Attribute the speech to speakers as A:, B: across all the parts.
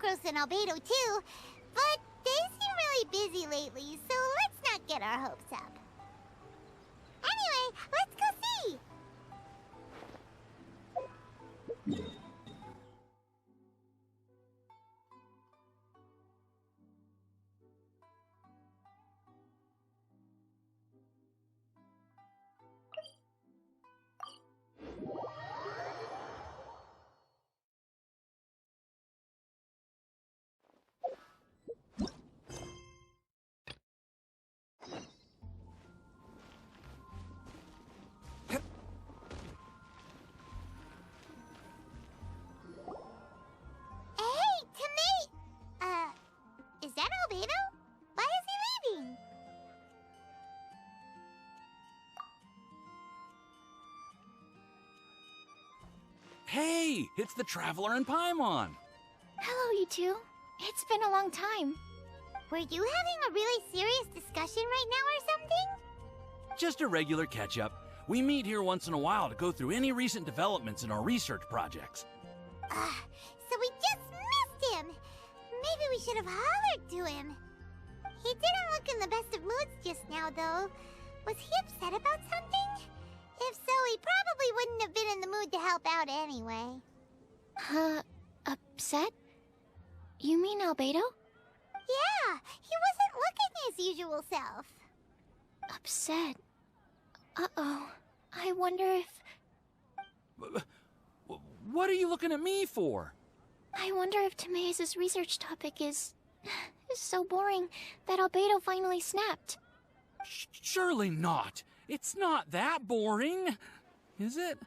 A: Sucrose and Albedo too, but they seem really busy lately, so let's not get our hopes up. Anyway, let's go see! Is that Albedo? Why is he leaving?
B: Hey, it's the Traveler and Paimon.
C: Hello, you two. It's been a long time.
A: Were you having a really serious discussion right now or something?
B: Just a regular catch-up. We meet here once in a while to go through any recent developments in our research projects.
A: So we just missed him! Maybe we should have hollered to him. He didn't look in the best of moods just now, though. Was he upset about something? If so, he probably wouldn't have been in the mood to help out anyway.
C: Upset? You mean Albedo?
A: Yeah, he wasn't looking his usual self.
C: Upset? Uh-oh. I wonder if...
B: What are you looking at me for?
C: I wonder if Timaeus' research topic is so boring that Albedo finally snapped.
B: Surely not. It's not that boring, is it?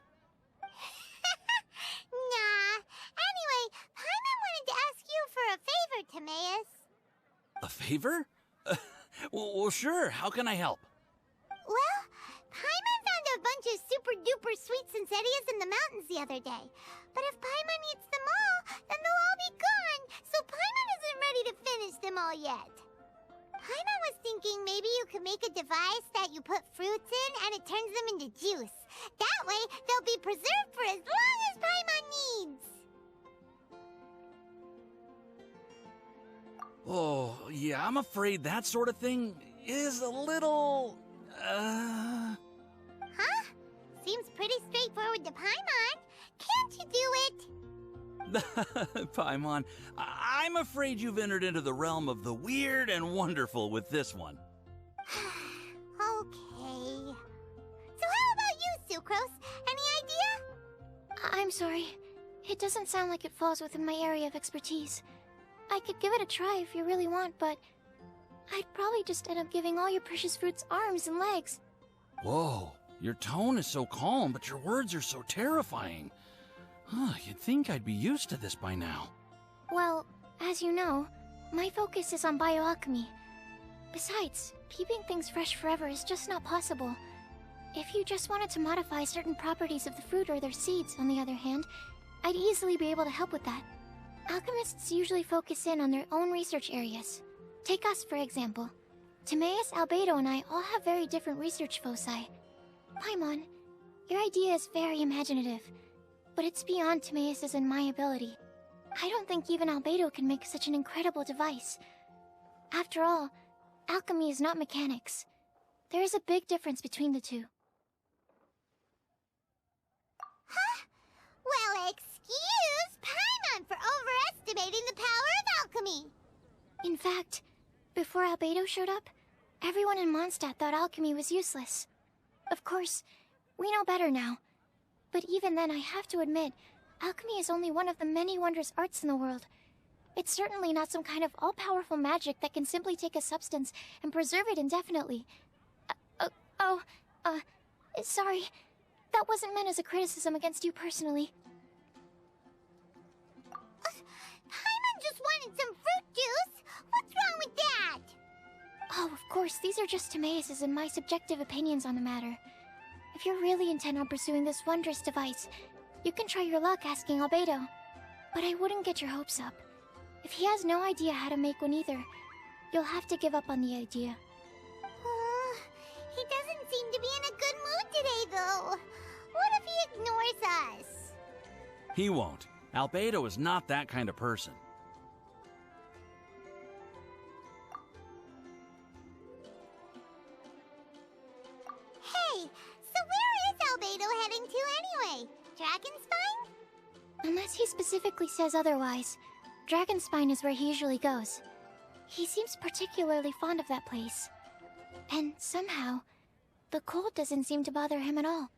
A: Nah. Anyway, Paimon wanted to ask you for a favor, Timaeus.
B: A favor? Well, sure. How can I help?
A: Well, Paimon found a bunch of super-duper sweet Sincerias in the mountains the other day. But if Paimon eats them all, then they'll all be gone, so Paimon isn't ready to finish them all yet. Paimon was thinking maybe you could make a device that you put fruits in and it turns them into juice. That way, they'll be preserved for as long as Paimon needs.
B: Oh, yeah, I'm afraid that sort of thing is a little...
A: Huh? Seems pretty straightforward to Paimon. Can't you do it?
B: Paimon, I'm afraid you've entered into the realm of the weird and wonderful with this one.
A: Okay. So how about you, Sucrose? Any idea?
C: I'm sorry. It doesn't sound like it falls within my area of expertise. I could give it a try if you really want, but I'd probably just end up giving all your precious fruits arms and legs.
B: Whoa, your tone is so calm, but your words are so terrifying. You'd think I'd be used to this by now.
C: Well, as you know, my focus is on bioalchemy. Besides, keeping things fresh forever is just not possible. If you just wanted to modify certain properties of the fruit or their seeds, on the other hand, I'd easily be able to help with that. Alchemists usually focus in on their own research areas. Take us, for example. Timaeus, Albedo, and I all have very different research foci. Paimon, your idea is very imaginative, but it's beyond Timaeus' and my ability. I don't think even Albedo can make such an incredible device. After all, alchemy is not mechanics. There is a big difference between the two.
A: Huh? Well, excuse Paimon for overestimating the power of alchemy.
C: In fact, before Albedo showed up, everyone in Monstadt thought alchemy was useless. Of course, we know better now. But even then, I have to admit, alchemy is only one of the many wondrous arts in the world. It's certainly not some kind of all-powerful magic that can simply take a substance and preserve it indefinitely. Sorry. That wasn't meant as a criticism against you personally.
A: Paimon just wanted some fruit juice. What's wrong with that?
C: Oh, of course, these are just Timaeus' and my subjective opinions on the matter. If you're really intent on pursuing this wondrous device, you can try your luck asking Albedo. But I wouldn't get your hopes up. If he has no idea how to make one either, you'll have to give up on the idea.
A: He doesn't seem to be in a good mood today, though. What if he ignores us?
B: He won't. Albedo is not that kind of person.
C: Unless he specifically says otherwise, Dragonspine is where he usually goes. He seems particularly fond of that place. And somehow, the cold doesn't seem to bother him at all.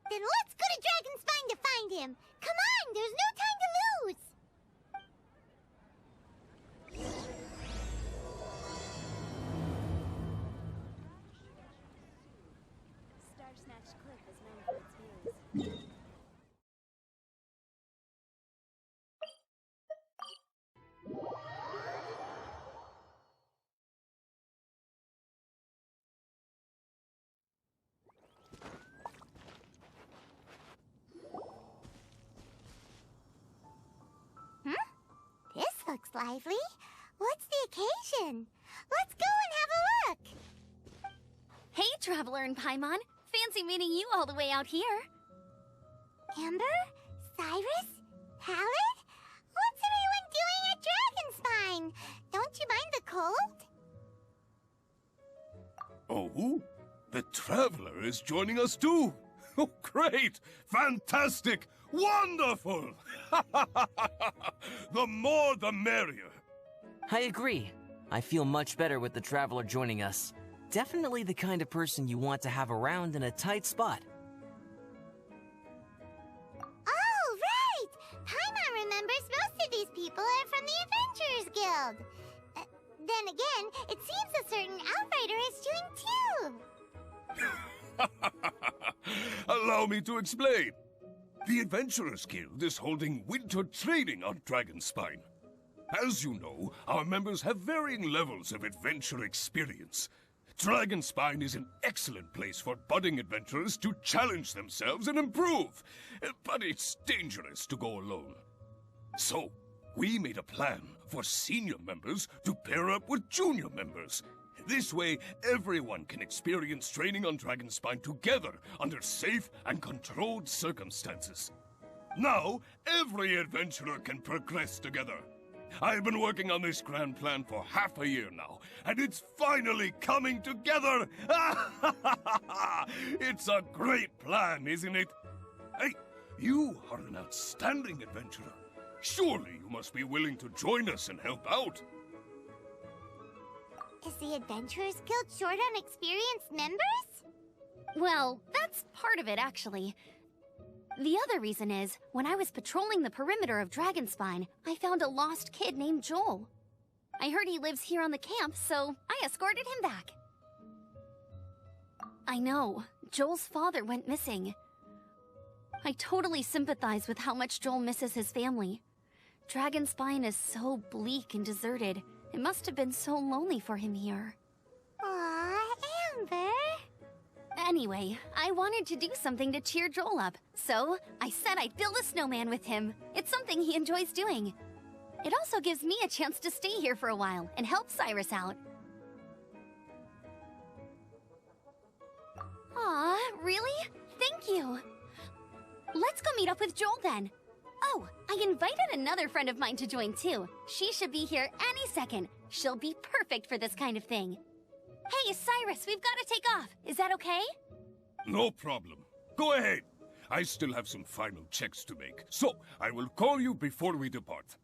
A: Then let's go to Dragonspine to find him! Come on, there's no time to lose! This looks lively. What's the occasion? Let's go and have a look!
D: Hey, Traveler and Paimon. Fancy meeting you all the way out here.
A: Amber? Cyrus? Pallet? What's everyone doing at Dragonspine? Don't you mind the cold?
E: Oh? The Traveler is joining us too! Oh, great! Fantastic! Wonderful! The more the merrier.
F: I agree. I feel much better with the Traveler joining us. Definitely the kind of person you want to have around in a tight spot.
A: Oh, right! Paimon remembers most of these people are from the Adventurers Guild. Then again, it seems a certain Outrider is doing too.
E: Allow me to explain. The Adventurers Guild is holding winter training on Dragonspine. As you know, our members have varying levels of adventure experience. Dragonspine is an excellent place for budding adventurers to challenge themselves and improve, but it's dangerous to go alone. So, we made a plan for senior members to pair up with junior members. This way, everyone can experience training on Dragonspine together under safe and controlled circumstances. Now, every adventurer can progress together. I've been working on this grand plan for half a year now, and it's finally coming together! It's a great plan, isn't it? Hey, you are an outstanding adventurer. Surely you must be willing to join us and help out.
A: Is the Adventurers Guild short on experienced members?
D: Well, that's part of it, actually. The other reason is, when I was patrolling the perimeter of Dragonspine, I found a lost kid named Joel. I heard he lives here on the camp, so I escorted him back. I know, Joel's father went missing. I totally sympathize with how much Joel misses his family. Dragonspine is so bleak and deserted. It must have been so lonely for him here.
A: Aw, Amber.
D: Anyway, I wanted to do something to cheer Joel up, so I said I'd build a snowman with him. It's something he enjoys doing. It also gives me a chance to stay here for a while and help Cyrus out. Aw, really? Thank you. Let's go meet up with Joel then. Oh, I invited another friend of mine to join too. She should be here any second. She'll be perfect for this kind of thing. Hey, Cyrus, we've got to take off. Is that okay?
E: No problem. Go ahead. I still have some final checks to make, so I will call you before we depart.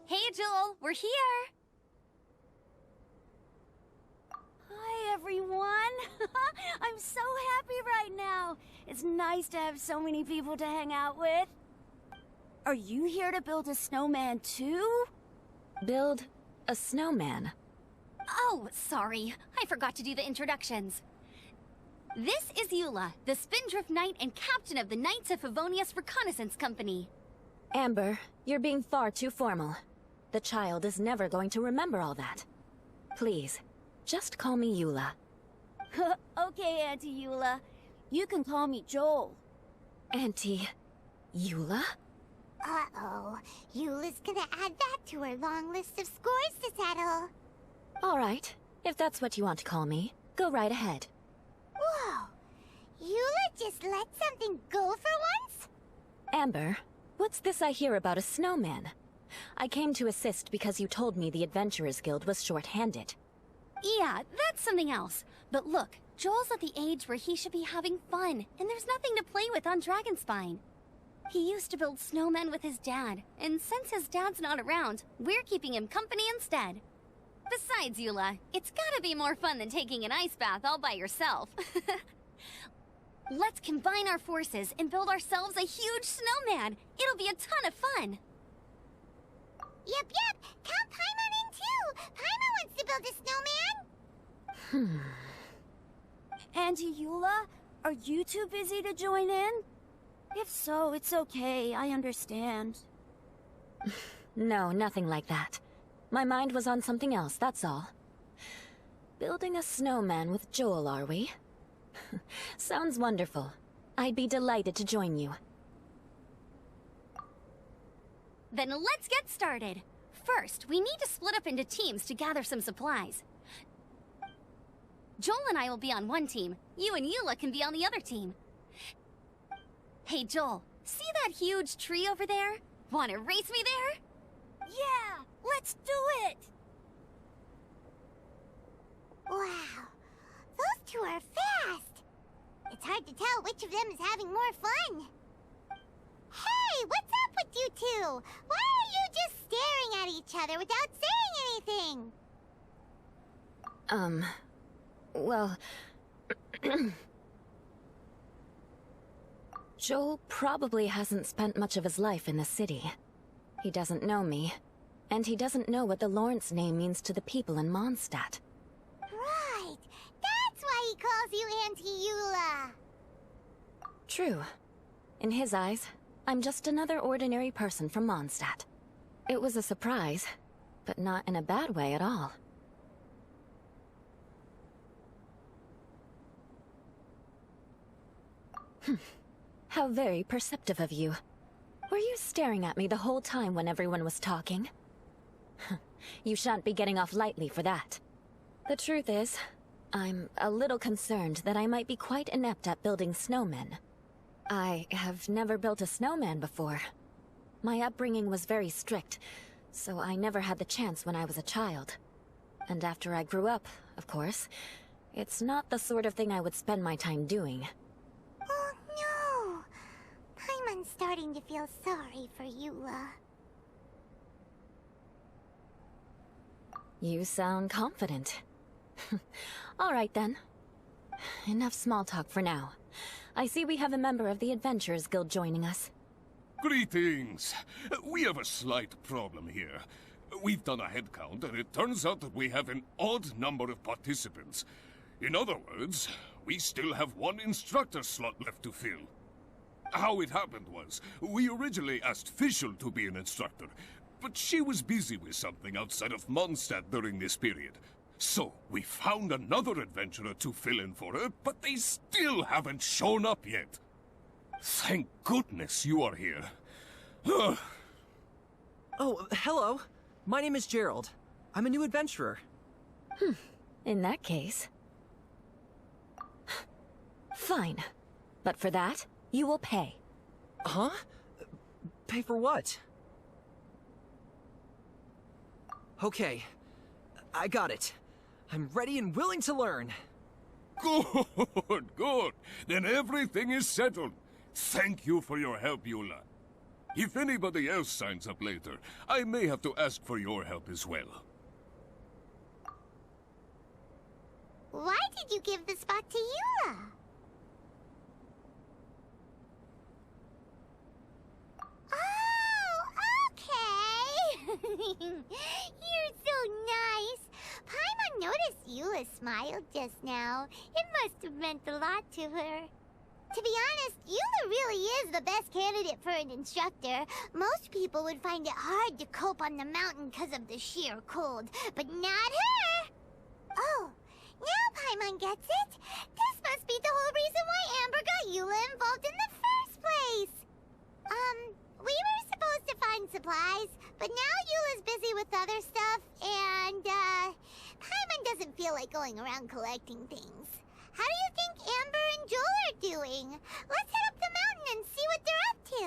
D: Hey, Joel, we're here.
G: Hi, everyone. I'm so happy right now. It's nice to have so many people to hang out with. Are you here to build a snowman too?
H: Build a snowman?
D: Oh, sorry. I forgot to do the introductions. This is Eula, the Spindrift Knight and captain of the Knights of Favonius Reconnaissance Company.
H: Amber, you're being far too formal. The child is never going to remember all that. Please, just call me Eula.
G: Okay, Auntie Eula. You can call me Joel.
H: Auntie Eula?
A: Uh-oh. Eula's gonna add that to her long list of scores to settle.
H: All right, if that's what you want to call me, go right ahead.
A: Whoa. Eula just let something go for once?
H: Amber, what's this I hear about a snowman? I came to assist because you told me the Adventurers Guild was short-handed.
D: Yeah, that's something else. But look, Joel's at the age where he should be having fun, and there's nothing to play with on Dragonspine. He used to build snowmen with his dad, and since his dad's not around, we're keeping him company instead. Besides, Eula, it's gotta be more fun than taking an ice bath all by yourself. Let's combine our forces and build ourselves a huge snowman. It'll be a ton of fun.
A: Yep. Count Paimon in too. Paimon wants to build a snowman.
G: Auntie Eula, are you too busy to join in? If so, it's okay. I understand.
H: No, nothing like that. My mind was on something else, that's all. Building a snowman with Joel, are we? Sounds wonderful. I'd be delighted to join you.
D: Then let's get started. First, we need to split up into teams to gather some supplies. Joel and I will be on one team. You and Eula can be on the other team. Hey, Joel, see that huge tree over there? Wanna race me there?
G: Yeah, let's do it!
A: Wow, those two are fast. It's hard to tell which of them is having more fun. Hey, what's up with you two? Why are you just staring at each other without saying anything?
H: Well... Joel probably hasn't spent much of his life in the city. He doesn't know me, and he doesn't know what the Lawrence name means to the people in Monstadt.
A: Right, that's why he calls you Auntie Eula.
H: True. In his eyes, I'm just another ordinary person from Monstadt. It was a surprise, but not in a bad way at all. How very perceptive of you. Were you staring at me the whole time when everyone was talking? You shan't be getting off lightly for that. The truth is, I'm a little concerned that I might be quite inept at building snowmen. I have never built a snowman before. My upbringing was very strict, so I never had the chance when I was a child. And after I grew up, of course, it's not the sort of thing I would spend my time doing.
A: Oh no! Paimon's starting to feel sorry for Eula.
H: You sound confident. All right then. Enough small talk for now. I see we have a member of the Adventurers Guild joining us.
E: Greetings. We have a slight problem here. We've done a head count, and it turns out that we have an odd number of participants. In other words, we still have one instructor slot left to fill. How it happened was, we originally asked Fischl to be an instructor, but she was busy with something outside of Monstadt during this period. So, we found another adventurer to fill in for her, but they still haven't shown up yet. Thank goodness you are here.
I: Oh, hello. My name is Gerald. I'm a new adventurer.
H: In that case... Fine. But for that, you will pay.
I: Huh? Pay for what? Okay. I got it. I'm ready and willing to learn.
E: Good, good. Then everything is settled. Thank you for your help, Eula. If anybody else signs up later, I may have to ask for your help as well.
A: Why did you give the spot to Eula? Oh, okay. You're so nice. Paimon noticed Eula smiled just now. It must have meant a lot to her. To be honest, Eula really is the best candidate for an instructor. Most people would find it hard to cope on the mountain because of the sheer cold, but not her! Oh, now Paimon gets it. This must be the whole reason why Amber got Eula involved in the first place. We were supposed to find supplies, but now Eula's busy with other stuff, and, Paimon doesn't feel like going around collecting things. How do you think Amber and Joel are doing? Let's head up the mountain and see what they're up to.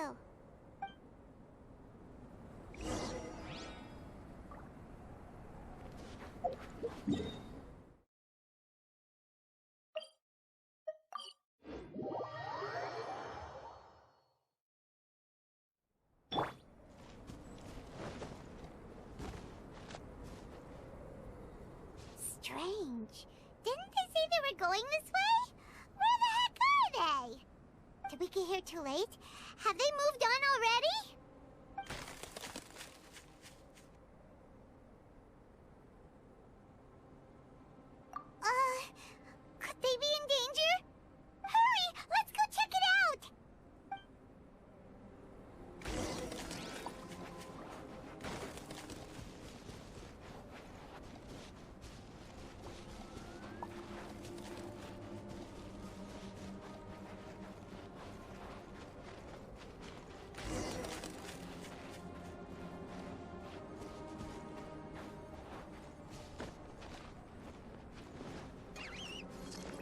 A: Strange. Didn't they say they were going this way? Where the heck are they? Did we get here too late? Have they moved on already? Could they be in danger? Hurry! Let's go check it out!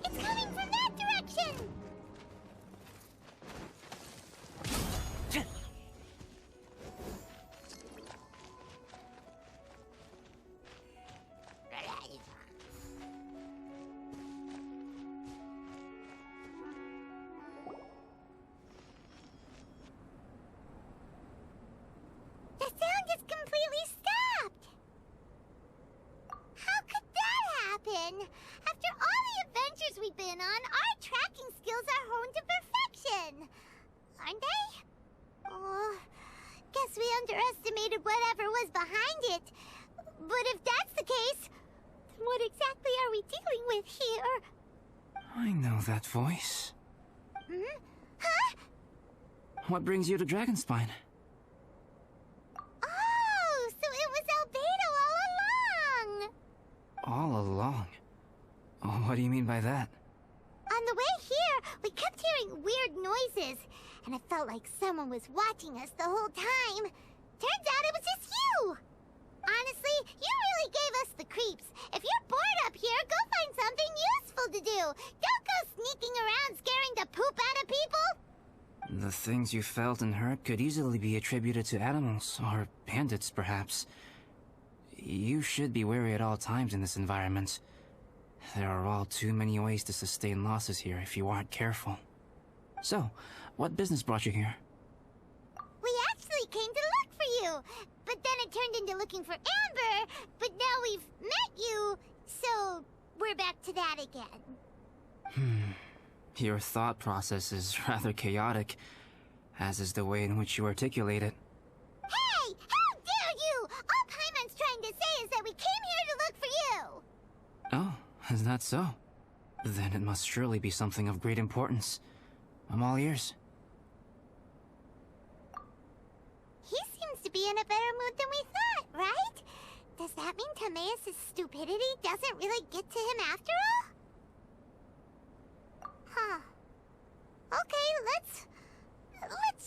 A: It's coming from that direction! The sound just completely stopped! How could that happen? After all the adventures we've been on, our tracking skills are honed to perfection! Aren't they? Oh, guess we underestimated whatever was behind it. But if that's the case, then what exactly are we dealing with here?
F: I know that voice.
A: Hmm? Huh?
F: What brings you to Dragonspine?
A: Oh, so it was Albedo all along!
F: All along? Oh, what do you mean by that?
A: On the way here, we kept hearing weird noises, and it felt like someone was watching us the whole time. Turns out it was just you! Honestly, you really gave us the creeps. If you're bored up here, go find something useful to do. Don't go sneaking around scaring the poop out of people.
F: The things you felt and heard could easily be attributed to animals, or bandits, perhaps. You should be wary at all times in this environment. There are all too many ways to sustain losses here if you aren't careful. So, what business brought you here?
A: We actually came to look for you, but then it turned into looking for Amber, but now we've met you, so we're back to that again.
F: Your thought process is rather chaotic, as is the way in which you articulate it.
A: Hey! How dare you! All Paimon's trying to say is that we came here to look for you!
F: Oh, is that so? Then it must surely be something of great importance. I'm all ears.
A: He seems to be in a better mood than we thought, right? Does that mean Timaeus' stupidity doesn't really get to him after all? Huh. Okay, let's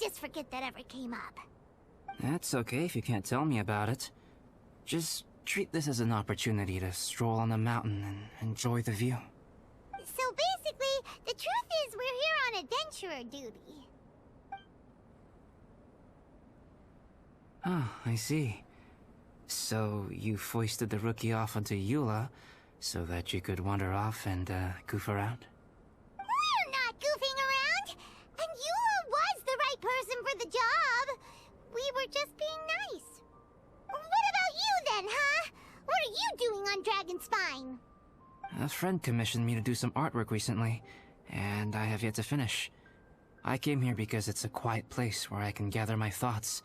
A: just forget that ever came up.
F: That's okay if you can't tell me about it. Just treat this as an opportunity to stroll on the mountain and enjoy the view.
A: So basically, the truth is we're here on adventurer duty.
F: Oh, I see. So you foisted the rookie off onto Eula so that you could wander off and goof around?
A: We're not goofing around! And Eula was the right person for the job! We were just being nice. What about you then, huh? What are you doing on Dragonspine?
F: A friend commissioned me to do some artwork recently, and I have yet to finish. I came here because it's a quiet place where I can gather my thoughts,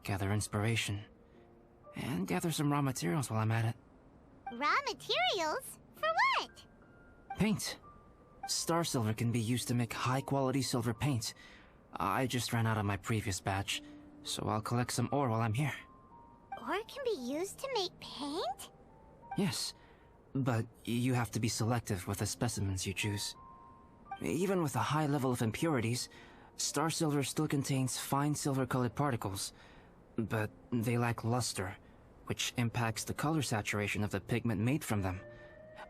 F: gather inspiration, and gather some raw materials while I'm at it.
A: Raw materials? For what?
F: Paint. Star silver can be used to make high-quality silver paint. I just ran out of my previous batch, so I'll collect some ore while I'm here.
A: Ore can be used to make paint?
F: Yes, but you have to be selective with the specimens you choose. Even with a high level of impurities, star silver still contains fine silver-colored particles, but they lack luster, which impacts the color saturation of the pigment made from them.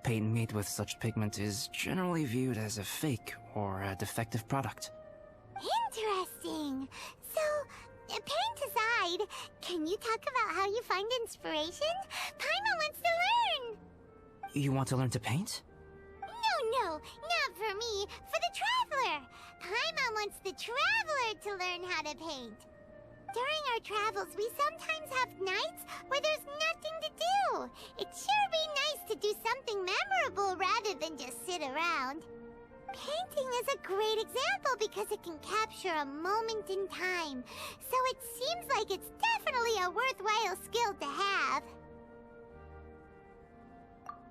F: Paint made with such pigment is generally viewed as a fake or a defective product.
A: Interesting. So, paint aside, can you talk about how you find inspiration? Paimon wants to learn!
F: You want to learn to paint?
A: No, not for me. For the Traveler. Paimon wants the Traveler to learn how to paint. During our travels, we sometimes have nights where there's nothing to do. It'd sure be nice to do something memorable rather than just sit around. Painting is a great example because it can capture a moment in time, so it seems like it's definitely a worthwhile skill to have.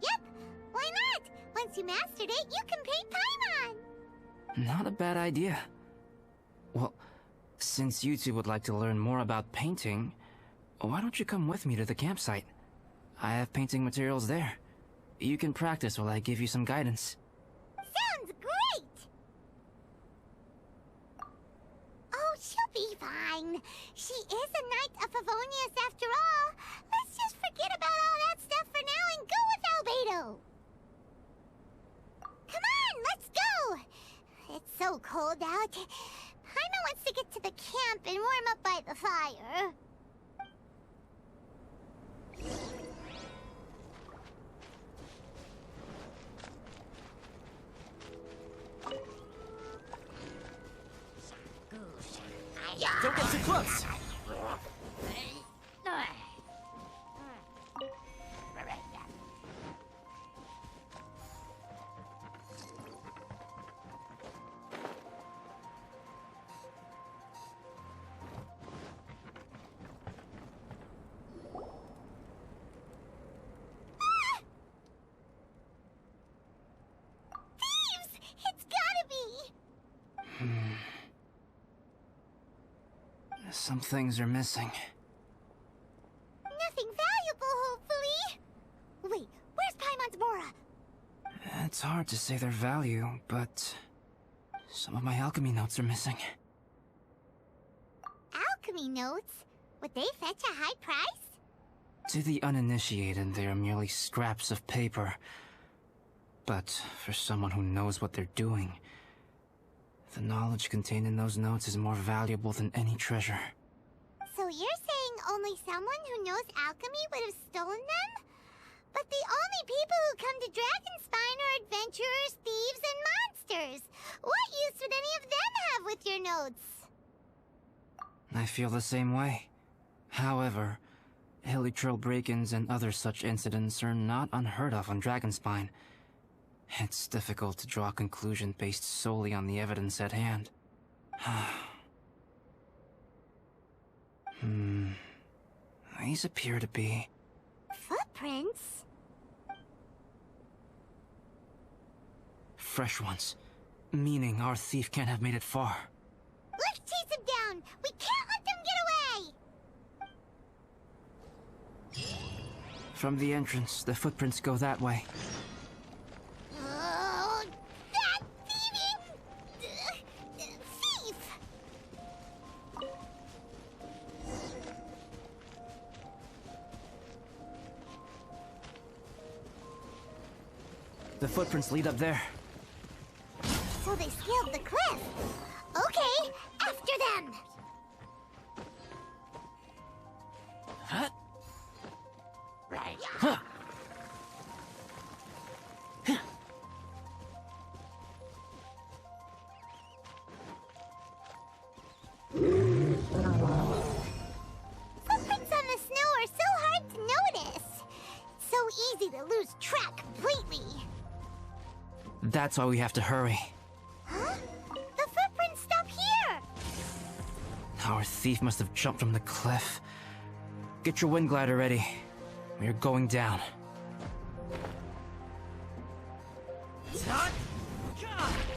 A: Yep, why not? Once you mastered it, you can paint Paimon!
F: Not a bad idea. Well, since you two would like to learn more about painting, why don't you come with me to the campsite? I have painting materials there. You can practice while I give you some guidance.
A: Sounds great! Oh, she'll be fine. She is a Knight of Favonius after all. Let's just forget about all that stuff for now and go with Albedo. Come on, let's go! It's so cold out. Paimon wants to get to the camp and warm up by the fire.
I: Don't get too close!
F: Some things are missing.
A: Nothing valuable, hopefully. Wait, where's Paimon's Mora?
F: It's hard to say their value, but some of my alchemy notes are missing.
A: Alchemy notes? Would they fetch a high price?
F: To the uninitiated, they are merely scraps of paper. But for someone who knows what they're doing, the knowledge contained in those notes is more valuable than any treasure.
A: So you're saying only someone who knows alchemy would have stolen them? But the only people who come to Dragonspine are adventurers, thieves, and monsters. What use would any of them have with your notes?
F: I feel the same way. However, Hilichurl break-ins and other such incidents are not unheard of on Dragonspine. It's difficult to draw a conclusion based solely on the evidence at hand. These appear to be...
A: Footprints?
F: fresh ones. Meaning our thief can't have made it far.
A: Let's chase him down! We can't let them get away!
F: From the entrance, the footprints go that way.
A: Oh, that thieving... thief!
F: The footprints lead up there.
A: So they scaled the cliff. Okay, after them!
F: Huh?
A: Huh. Footprints on the snow are so hard to notice. It's so easy to lose track completely.
F: That's why we have to hurry.
A: Huh? The footprints stop here!
F: Our thief must have jumped from the cliff. Get your wind glider ready. We're going down.